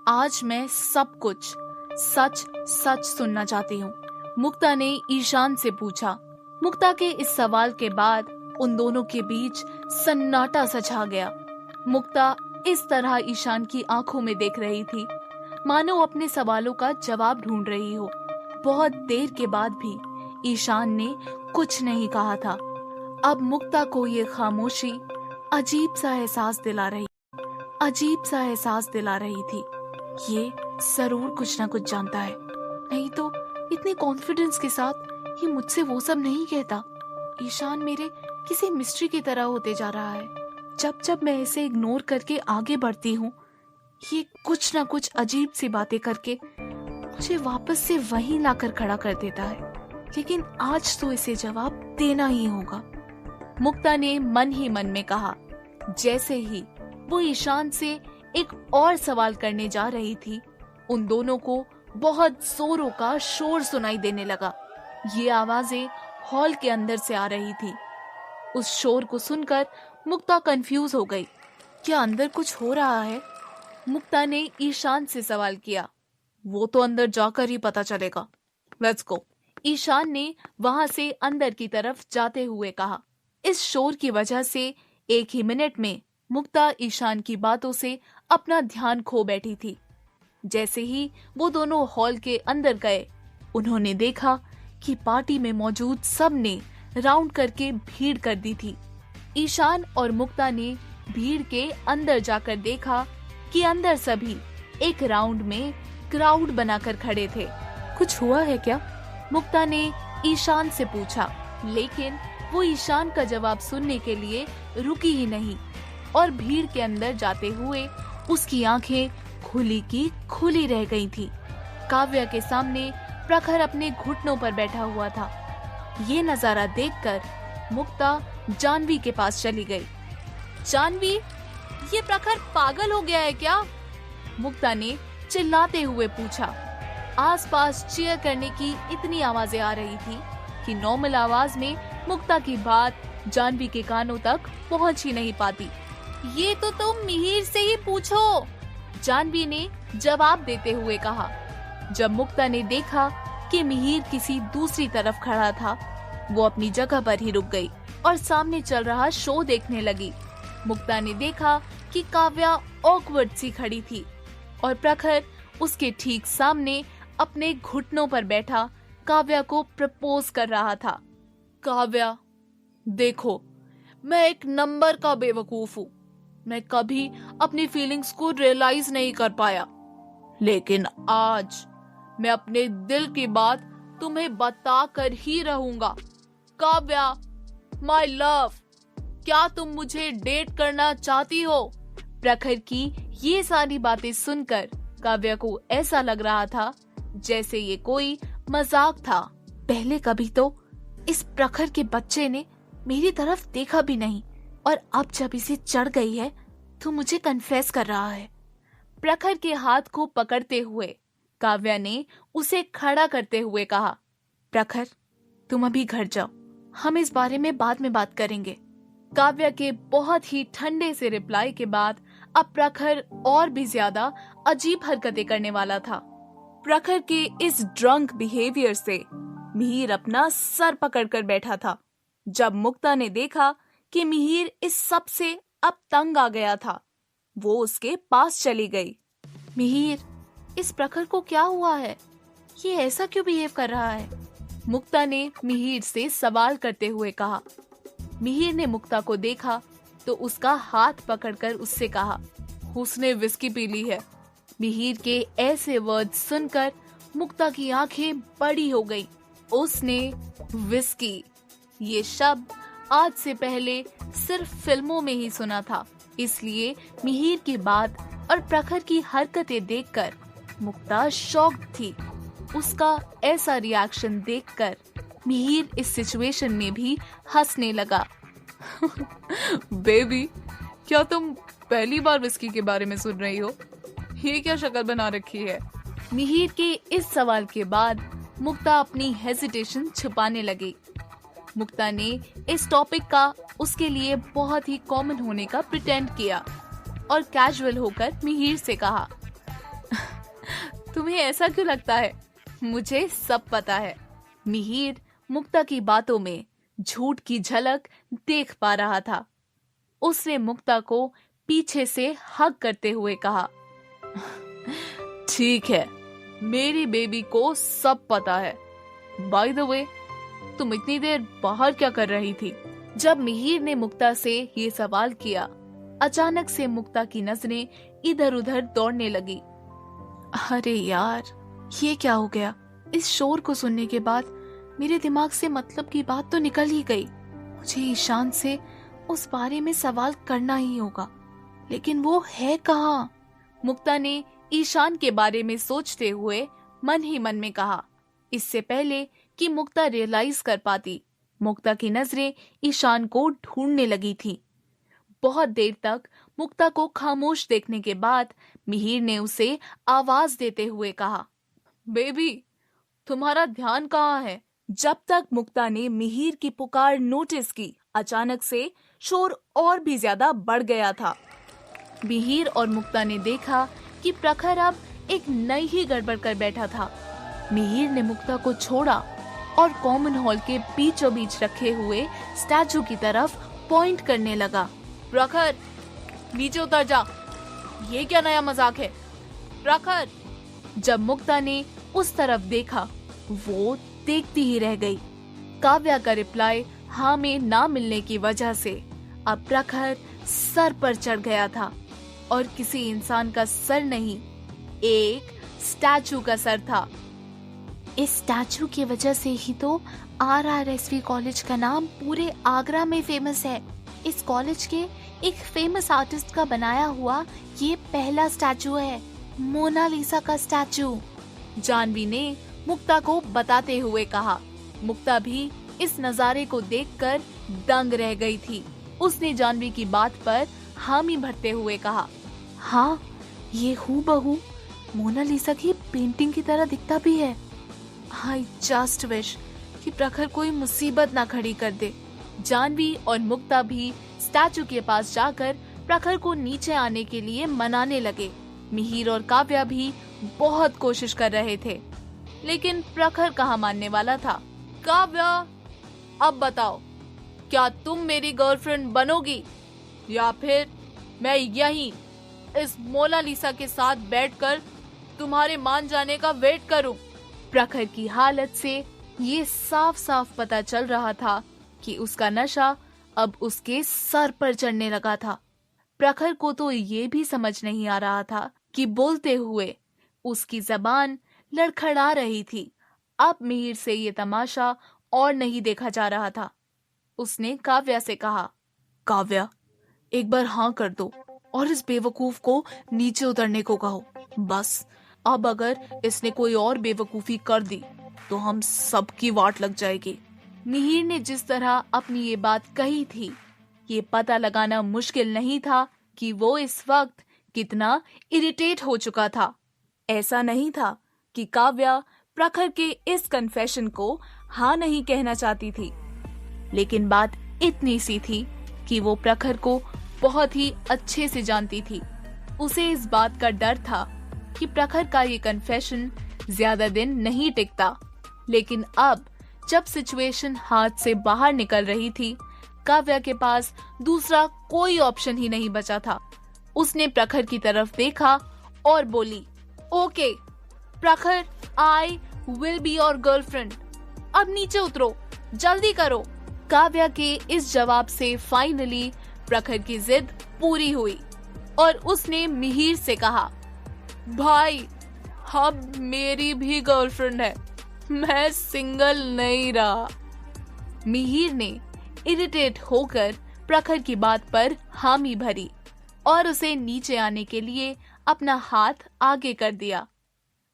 आज मैं सब कुछ सच सच सुनना चाहती हूँ, मुक्ता ने ईशान से पूछा। मुक्ता के इस सवाल के बाद उन दोनों के बीच सन्नाटा सा छा गया। मुक्ता इस तरह ईशान की आंखों में देख रही थी, मानो अपने सवालों का जवाब ढूंढ रही हो। बहुत देर के बाद भी ईशान ने कुछ नहीं कहा था। अब मुक्ता को ये खामोशी अजीब सा एहसास दिला रही थी। ये जरूर कुछ ना कुछ जानता है, नहीं तो इतने कॉन्फिडेंस के साथ ये मुझसे वो सब नहीं कहता। ईशान मेरे किसी मिस्ट्री की तरह होते जा रहा है। जब जब मैं इसे इग्नोर करके आगे बढ़ती हूँ, ये कुछ ना कुछ अजीब सी बातें करके मुझे वापस से वहीं लाकर खड़ा कर देता है। लेकिन आज तो इसे जवाब देना ही होगा, मुक्ता ने मन ही मन में कहा। जैसे ही वो ईशान से एक और सवाल करने जा रही थी, उन दोनों को बहुत जोरों का शोर सुनाई देने लगा। ये आवाजें हॉल के अंदर से आ रही थी। उस शोर को सुनकर मुक्ता कंफ्यूज हो गई। क्या अंदर कुछ हो रहा है? मुक्ता ने ईशान से सवाल किया। वो तो अंदर जाकर ही पता चलेगा, लेट्स गो। ईशान ने वहां से अंदर की तरफ जाते हुए कहा। इस शोर की वजह से एक ही मिनट में मुक्ता ईशान की बातों से अपना ध्यान खो बैठी थी। जैसे ही वो दोनों हॉल के अंदर गए, उन्होंने देखा कि पार्टी में मौजूद सब ने राउंड करके भीड़ कर दी थी। ईशान और मुक्ता ने भीड़ के अंदर जाकर देखा कि अंदर सभी एक राउंड में क्राउड बनाकर खड़े थे। कुछ हुआ है क्या? मुक्ता ने ईशान से पूछा, लेकिन वो ईशान का जवाब सुनने के लिए रुकी ही नहीं और भीड़ के अंदर जाते हुए उसकी आंखें खुली की खुली रह गई थी। काव्या के सामने प्रखर अपने घुटनों पर बैठा हुआ था। ये नजारा देखकर मुक्ता जानवी के पास चली गई। जानवी, ये प्रखर पागल हो गया है क्या? मुक्ता ने चिल्लाते हुए पूछा। आसपास चीयर करने की इतनी आवाजें आ रही थी कि नॉर्मल आवाज में मुक्ता की बात जानवी के कानों तक पहुंच ही नहीं पाती। ये तो तुम मिहिर से ही पूछो, जानवी ने जवाब देते हुए कहा। जब मुक्ता ने देखा कि मिहिर किसी दूसरी तरफ खड़ा था, वो अपनी जगह पर ही रुक गई और सामने चल रहा शो देखने लगी। मुक्ता ने देखा कि काव्या ऑकवर्ड सी खड़ी थी और प्रखर उसके ठीक सामने अपने घुटनों पर बैठा काव्या को प्रपोज कर रहा था। काव्या, देखो, मैं एक नंबर का बेवकूफ हूँ। मैं कभी अपनी फीलिंग्स को रियलाइज नहीं कर पाया, लेकिन आज मैं अपने दिल की बात तुम्हें बता कर ही रहूंगा। काव्या, माय लव, क्या तुम मुझे डेट करना चाहती हो? प्रखर की ये सारी बातें सुनकर काव्या को ऐसा लग रहा था जैसे ये कोई मजाक था। पहले कभी तो इस प्रखर के बच्चे ने मेरी तरफ देखा भी नहीं, और अब जब इसे चढ़ गई है तो मुझे कन्फेस कर रहा है। प्रखर के हाथ को पकड़ते हुए काव्या ने उसे खड़ा करते हुए कहा, प्रखर, तुम अभी घर जाओ, हम इस बारे में बाद में बात करेंगे। काव्या के बहुत ही ठंडे से रिप्लाई के बाद अब प्रखर और भी ज्यादा अजीब हरकतें करने वाला था। प्रखर के इस ड्रंक बिहेवियर से मिहिर अपना सर पकड़कर बैठा था। जब मुक्ता ने देखा कि मिहिर इस सब से अब तंग आ गया था, वो उसके पास चली गई। मिहिर, इस प्रखर को क्या हुआ है? ये ऐसा क्यों बिहेव कर रहा है? मुक्ता ने मिहिर से सवाल करते हुए कहा। मिहिर ने मुक्ता को देखा तो उसका हाथ पकड़कर उससे कहा, उसने विस्की पी ली है। मिहिर के ऐसे वर्ड सुनकर मुक्ता की आंखें बड़ी हो गई। उसने विस्की, ये शब्द आज से पहले सिर्फ फिल्मों में ही सुना था, इसलिए मिहिर की बात और प्रखर की हरकतें देखकर मुक्ता शॉक्ड थी। उसका ऐसा रिएक्शन देखकर मिहिर इस सिचुएशन में भी हंसने लगा। बेबी, क्या तुम पहली बार विस्की के बारे में सुन रही हो? ये क्या शक्ल बना रखी है? मिहिर के इस सवाल के बाद मुक्ता अपनी हेजिटेशन छुपाने लगी। मुक्ता ने इस टॉपिक का उसके लिए बहुत ही कॉमन होने का प्रिटेंड किया और कैजुअल होकर मिहिर से कहा, तुम्हें ऐसा क्यों लगता है? मुझे सब पता है। मिहिर मुक्ता की बातों में झूठ की झलक देख पा रहा था। उसने मुक्ता को पीछे से हग करते हुए कहा, ठीक है, मेरी बेबी को सब पता है। बाय द वे, तुम इतनी देर बाहर क्या कर रही थी? जब मिहिर ने मुक्ता से ये सवाल किया, अचानक से मुक्ता की नजरें इधर उधर दौड़ने लगी। अरे यार, ये क्या हो गया? इस शोर को सुनने के बाद मेरे दिमाग से मतलब की बात तो निकल ही गई। मुझे ईशान से उस बारे में सवाल करना ही होगा, लेकिन वो है कहाँ? मुक्ता ने ईशान के बारे में सोचते हुए मन ही मन में कहा। इससे पहले कि मुक्ता रियलाइज कर पाती, मुक्ता की नजरें ईशान को ढूंढने लगी थी। बहुत देर तक मुक्ता को खामोश देखने के बाद मिहिर ने उसे आवाज देते हुए कहा, बेबी, तुम्हारा ध्यान कहाँ है? जब तक मुक्ता ने मिहिर की पुकार नोटिस की, अचानक से शोर और भी ज्यादा बढ़ गया था। मिहिर और मुक्ता ने देखा कि प्रखर अब एक नई ही गड़बड़ कर बैठा था। मिहिर ने मुक्ता को छोड़ा और कॉमन हॉल के बीचों बीच रखे हुए स्टैचू की तरफ पॉइंट करने लगा। प्रखर, नीचे उतर जा। ये क्या नया मजाक है? प्रखर। जब मुक्ता ने उस तरफ देखा, वो देखती ही रह गई। काव्या का रिप्लाई हाँ में ना मिलने की वजह से अब प्रखर सर पर चढ़ गया था, और किसी इंसान का सर नहीं, एक स्टैचू का सर था। इस स्टैचू की वजह से ही तो RRSV कॉलेज का नाम पूरे आगरा में फेमस है। इस कॉलेज के एक फेमस आर्टिस्ट का बनाया हुआ ये पहला स्टैचू है, मोनालिसा का स्टैचू। जानवी ने मुक्ता को बताते हुए कहा। मुक्ता भी इस नजारे को देखकर दंग रह गई थी। उसने जानवी की बात पर हामी भरते हुए कहा, हाँ, ये हूबहू मोनालिसा की पेंटिंग की तरह दिखता भी है। आई जस्ट विश कि प्रखर कोई मुसीबत ना खड़ी कर दे। जानवी और मुक्ता भी स्टैचू के पास जाकर प्रखर को नीचे आने के लिए मनाने लगे। मिहिर और काव्या भी बहुत कोशिश कर रहे थे, लेकिन प्रखर कहाँ मानने वाला था। काव्या, अब बताओ, क्या तुम मेरी गर्लफ्रेंड बनोगी या फिर मैं यहीं इस मोनालिसा के साथ बैठकर तुम्हारे मान जाने का वेट करूं? प्रखर की हालत से ये साफ साफ पता चल रहा था कि उसका नशा अब उसके सर पर चढ़ने लगा था। प्रखर को तो ये भी समझ नहीं आ रहा था कि बोलते हुए उसकी जबान लड़खड़ा रही थी। अब मिहिर से ये तमाशा और नहीं देखा जा रहा था। उसने काव्या से कहा, काव्या, एक बार हाँ कर दो और इस बेवकूफ को नीचे उतरने को कहो। बस अब अगर इसने कोई और बेवकूफी कर दी तो हम सबकी वाट लग जाएगी। मिहिर ने जिस तरह अपनी ये बात कही थी, ये पता लगाना मुश्किल नहीं था कि वो इस वक्त कितना इरिटेट हो चुका था। ऐसा नहीं था कि काव्या प्रखर के इस कन्फेशन को हाँ नहीं कहना चाहती थी, लेकिन बात इतनी सी थी कि वो प्रखर को बहुत ही अच्छे से जानती थी। उसे इस बात का डर था कि प्रखर का ये कन्फेशन ज्यादा दिन नहीं टिकता। लेकिन अब जब सिचुएशन हाथ से बाहर निकल रही थी, काव्या के पास दूसरा कोई ऑप्शन ही नहीं बचा था। उसने प्रखर की तरफ देखा और बोली, ओके प्रखर, I will be your girlfriend. अब नीचे उतरो, जल्दी करो। काव्या के इस जवाब से फाइनली प्रखर की जिद पूरी हुई और उसने मिहिर से कहा, भाई, अब मेरी भी गर्लफ्रेंड है, मैं सिंगल नहीं रहा। मिहिर ने इरिटेट होकर प्रखर की बात पर हामी भरी और उसे नीचे आने के लिए अपना हाथ आगे कर दिया।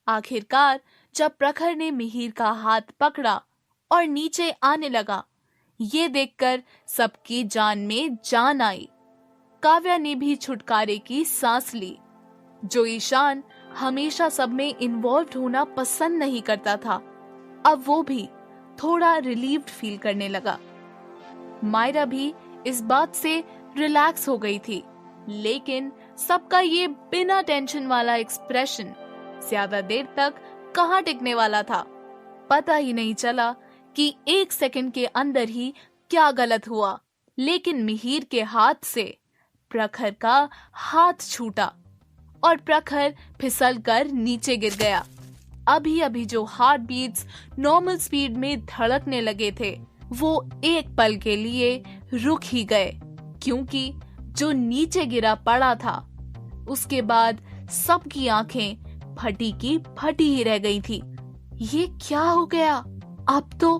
आखिरकार जब प्रखर ने मिहिर का हाथ पकड़ा और नीचे आने लगा, ये देखकर सबकी जान में जान आई। काव्या ने भी छुटकारे की सांस ली। जो ईशान हमेशा सब में इन्वॉल्व होना पसंद नहीं करता था, अब वो भी थोड़ा रिलीव्ड फील करने लगा। मायरा भी इस बात से रिलैक्स हो गई थी, लेकिन सबका ये बिना टेंशन वाला एक्सप्रेशन ज्यादा देर तक कहाँ टिकने वाला था। पता ही नहीं चला कि 1 सेकंड के अंदर ही क्या गलत हुआ, लेकिन मिहिर के हाथ से प्रखर का हाथ छूटा और प्रखर फिसलकर नीचे गिर गया। अभी अभी जो हार्ट बीट्स नॉर्मल स्पीड में धड़कने लगे थे, वो एक पल के लिए रुक ही गए, क्योंकि जो नीचे गिरा पड़ा था उसके बाद सबकी आंखें फटी की फटी ही रह गई थी। ये क्या हो गया? अब तो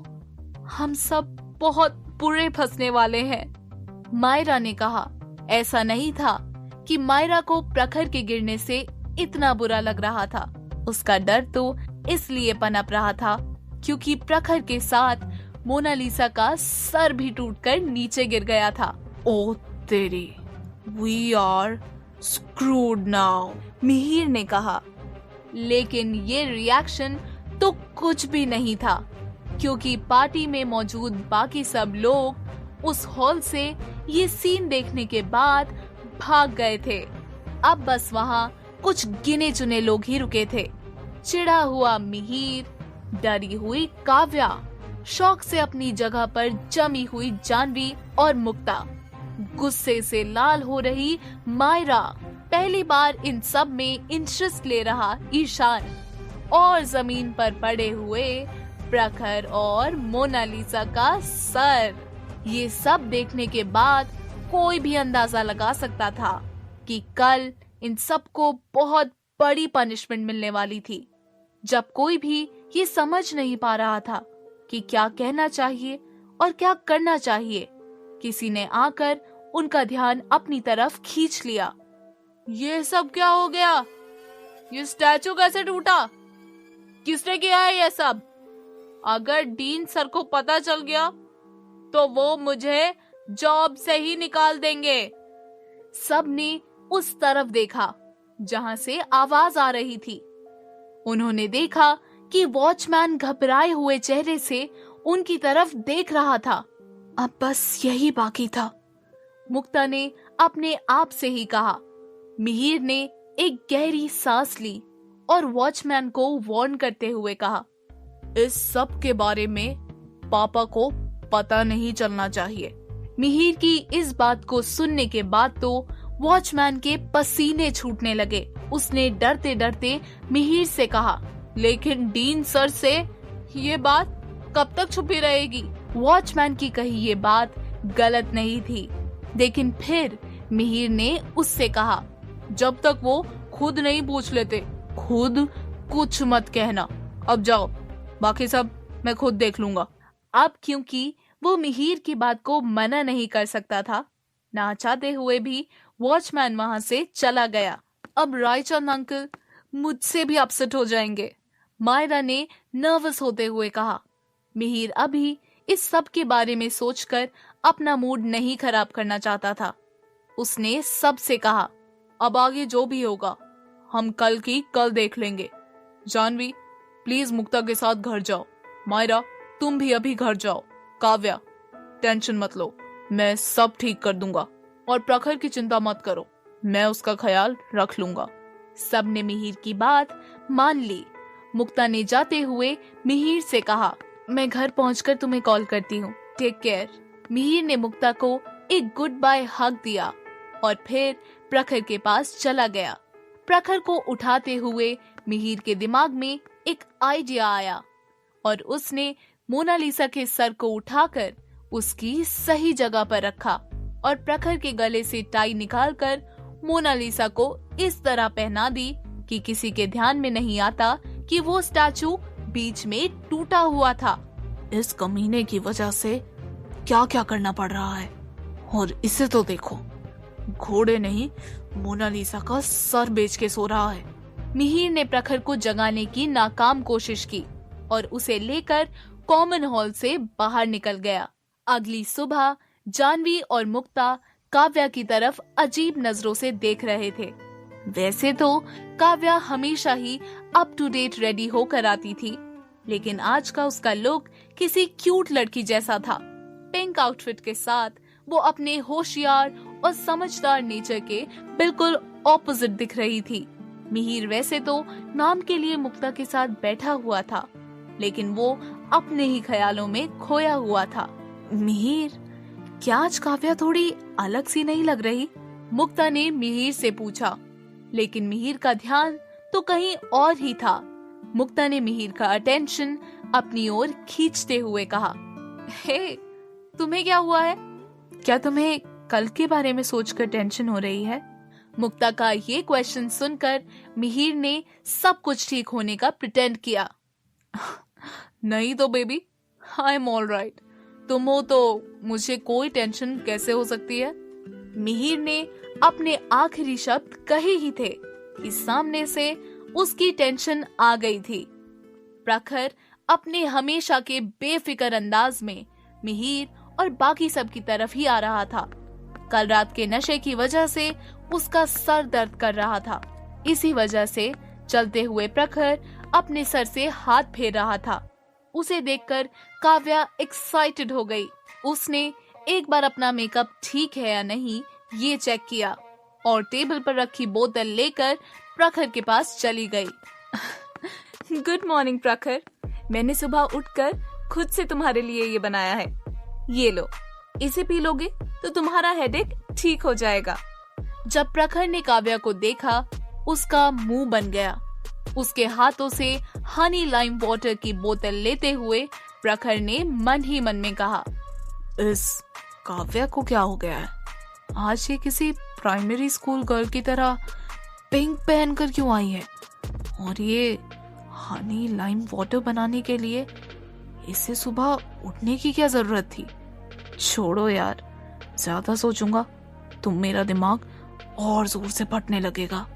हम सब बहुत बुरे फंसने वाले हैं। मायरा ने कहा। ऐसा नहीं था कि मायरा को प्रखर के गिरने से इतना बुरा लग रहा था। उसका डर तो इसलिए पनप रहा था क्योंकि प्रखर के साथ मोनालिसा का सर भी टूटकर नीचे गिर गया था। ओ तेरी, we are screwed now, Mihir ने कहा। लेकिन ये रिएक्शन तो कुछ भी नहीं था, क्योंकि पार्टी में मौजूद बाकी सब लोग उस हॉल से ये सीन देखने के बाद भाग गए थे। अब बस वहाँ कुछ गिने चुने लोग ही रुके थे। चिढ़ा हुआ मिहिर, डरी हुई काव्या, शौक से अपनी जगह पर जमी हुई जानवी और मुक्ता, गुस्से से लाल हो रही मायरा, पहली बार इन सब में इंटरेस्ट ले रहा ईशान, और जमीन पर पड़े हुए प्रखर और मोनालिसा का सर। ये सब देखने के बाद कोई भी अंदाजा लगा सकता था कि कल इन सबको बहुत बड़ी पनिशमेंट मिलने वाली थी। जब कोई भी ये समझ नहीं पा रहा था कि क्या कहना चाहिए और क्या करना चाहिए, किसी ने आकर उनका ध्यान अपनी तरफ खींच लिया। ये सब क्या हो गया? ये स्टैचू कैसे टूटा? किसने किया है ये सब? अगर डीन सर को पता चल गया तो वो मुझे जॉब से ही निकाल देंगे। सबने उस तरफ देखा जहां से आवाज आ रही थी। उन्होंने देखा कि वॉचमैन घबराए हुए चेहरे से उनकी तरफ देख रहा था। अब बस यही बाकी था, मुक्ता ने अपने आप से ही कहा। मिहिर ने एक गहरी सांस ली और वॉचमैन को वार्न करते हुए कहा, इस सब के बारे में पापा को पता नहीं चलना चाहिए। मिहिर की इस बात को सुनने के बाद तो वॉचमैन के पसीने छूटने लगे। उसने डरते डरते मिहिर से कहा, लेकिन डीन सर से ये बात कब तक छुपी रहेगी? वॉचमैन की कही ये बात गलत नहीं थी, लेकिन फिर मिहिर ने उससे कहा, जब तक वो खुद नहीं पूछ लेते, खुद कुछ मत कहना। अब जाओ, बाकी सब मैं खुद देख लूंगा। अब क्योंकि वो मिहिर की बात को मना नहीं कर सकता था, ना चाहते हुए भी वॉचमैन वहां से चला गया। अब रायचंद अंकल मुझसे भी अपसेट हो जाएंगे, मायरा ने नर्वस होते हुए कहा। मिहिर अभी इस सब के बारे में सोचकर अपना मूड नहीं खराब करना चाहता था। उसने सबसे कहा, अब आगे जो भी होगा हम कल की कल देख लेंगे। जानवी, प्लीज मुक्ता के साथ घर जाओ। मायरा, तुम भी अभी घर जाओ। काव्या, टेंशन मत लो, मैं सब ठीक कर दूंगा, और प्रखर की चिंता मत करो, मैं उसका ख्याल रख लूंगा। सबने मिहिर की बात मान ली। मुक्ता ने जाते हुए मिहिर से कहा, मैं घर पहुंचकर तुम्हें कॉल करती हूँ, टेक केयर। मिहिर ने मुक्ता को एक गुड बाय हग दिया और फिर प्रखर के पास चला गया। प्रखर को उठाते हुए मिहिर के दिमाग में एक आइडिया आया और उसने मोनालिसा के सर को उठाकर उसकी सही जगह पर रखा और प्रखर के गले से टाई निकालकर मोनालिसा को इस तरह पहना दी कि किसी के ध्यान में नहीं आता कि वो स्टैचू बीच में टूटा हुआ था। इस कमीने की वजह से क्या क्या करना पड़ रहा है, और इसे तो देखो, घोड़े नहीं मोनालिसा का सर बेच के सो रहा है। मिहिर ने प्रखर को जगाने की नाकाम कोशिश की और उसे लेकर कॉमन हॉल से बाहर निकल गया। अगली सुबह जानवी और मुक्ता काव्या की तरफ अजीब नजरों से देख रहे थे। वैसे तो काव्या हमेशा ही अप टू डेट रेडी होकर आती थी, लेकिन आज का उसका लुक किसी क्यूट लड़की जैसा था। पिंक आउटफिट के साथ वो अपने होशियार और समझदार नेचर के बिल्कुल ऑपोजिट दिख रही थी। मिहिर वैसे तो नाम के लिए मुक्ता के साथ बैठा हुआ था, लेकिन वो अपने ही ख्यालों में खोया हुआ था। मिहिर, क्या आज काव्या थोड़ी अलग सी नहीं लग रही? मुक्ता ने मिहिर से पूछा, लेकिन मिहिर का ध्यान तो कहीं और ही था। मुक्ता ने मिहिर का अटेंशन अपनी ओर खींचते हुए कहा, हे, तुम्हें क्या हुआ है? क्या तुम्हें कल के बारे में सोचकर टेंशन हो रही है? मुक्ता का ये क्वेश्चन सुनकर मिहिर ने सब कुछ ठीक होने का प्रिटेंड किया। नहीं तो baby, I am all right. तुम हो तो मुझे कोई टेंशन कैसे हो सकती है? मिहिर ने अपने आखिरी शब्द कहे ही थे कि सामने से उसकी टेंशन आ गई थी। प्रखर अपने हमेशा के बेफिक्र अंदाज में मिहिर और बाकी सब की तरफ ही आ रहा था। कल रात के नशे की वजह से उसका सर दर्द कर रहा था। इसी वजह से चलते हुए प्रखर अपने सर से हाथ फेर रहा था। उसे देखकर काव्या एक्साइटेड हो गई। उसने एक बार अपना मेकअप ठीक है या नहीं ये चेक किया और टेबल पर रखी बोतल लेकर प्रखर के पास चली गई। गुड मॉर्निंग प्रखर, मैंने सुबह उठकर खुद से तुम्हारे लिए ये बनाया है। ये लो, इसे पी लोगे तो तुम्हारा हेडेक ठीक हो जाएगा। जब प्रखर ने काव्या को देखा, उसका मुंह बन गया। उसके हाथों से हनी लाइम वाटर की बोतल लेते हुए प्रखर ने मन ही मन में कहा, इस काव्या को क्या हो गया है? आज ये किसी प्राइमरी स्कूल गर्ल की तरह पिंक पहनकर क्यों आई है? और ये हनी लाइम वाटर बनाने के लिए इसे सुबह उठने की क्या जरूरत थी? छोड़ो यार, ज्यादा सोचूंगा तो मेरा दिमाग और जोर से फटने लगेगा।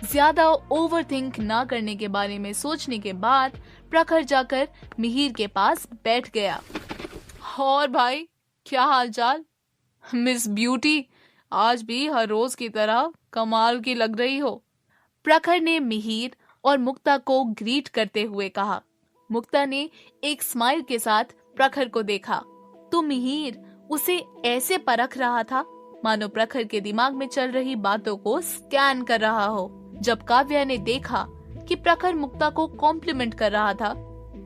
ज्यादा ओवरथिंक ना करने के बारे में सोचने के बाद प्रखर जाकर मिहिर के पास बैठ गया। और भाई, क्या हालचाल? मिस ब्यूटी, आज भी हर रोज की तरह कमाल की लग रही हो। प्रखर ने मिहिर और मुक्ता को ग्रीट करते हुए कहा। मुक्ता ने एक स्माइल के साथ प्रखर को देखा तो मिहिर उसे ऐसे परख रहा था मानो प्रखर के दिमाग में चल रही बातों को स्कैन कर रहा हो। जब काव्या ने देखा कि प्रखर मुक्ता को कॉम्प्लीमेंट कर रहा था,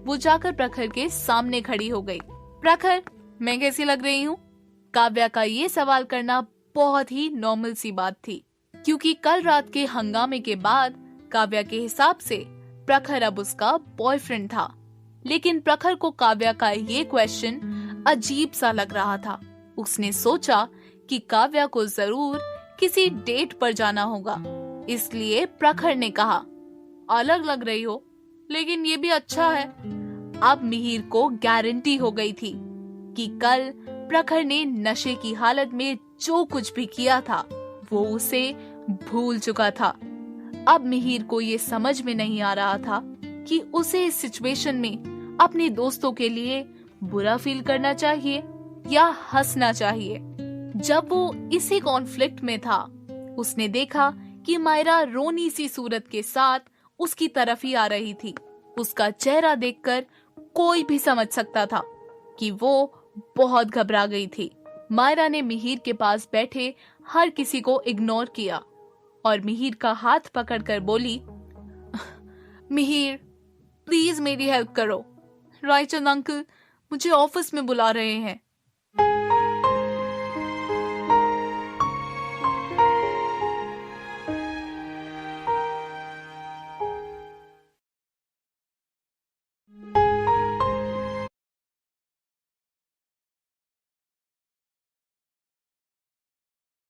वो जाकर प्रखर के सामने खड़ी हो गई। प्रखर, मैं कैसी लग रही हूँ? काव्या का ये सवाल करना बहुत ही नॉर्मल सी बात थी, क्योंकि कल रात के हंगामे के बाद काव्या के हिसाब से प्रखर अब उसका बॉयफ्रेंड था। लेकिन प्रखर को काव्या का ये क्वेश्चन अजीब सा लग रहा था। उसने सोचा कि काव्या को जरूर किसी डेट पर जाना होगा, इसलिए प्रखर ने कहा, अलग लग रही हो, लेकिन ये भी अच्छा है। अब मिहिर को गारंटी हो गई थी कि कल प्रखर ने नशे की हालत में जो कुछ भी किया था वो उसे भूल चुका था। अब मिहिर को ये समझ में नहीं आ रहा था कि उसे इस सिचुएशन में अपने दोस्तों के लिए बुरा फील करना चाहिए या हंसना चाहिए। जब वो इसी कॉन्फ्लिक्ट में था, उसने देखा कि मायरा रोनी सी सूरत के साथ उसकी तरफ ही आ रही थी। उसका चेहरा देखकर कोई भी समझ सकता था कि वो बहुत घबरा गई थी। मायरा ने मिहिर के पास बैठे हर किसी को इग्नोर किया और मिहिर का हाथ पकड़कर बोली, मिहिर, प्लीज मेरी हेल्प करो। रायचंद अंकल मुझे ऑफिस में बुला रहे हैं।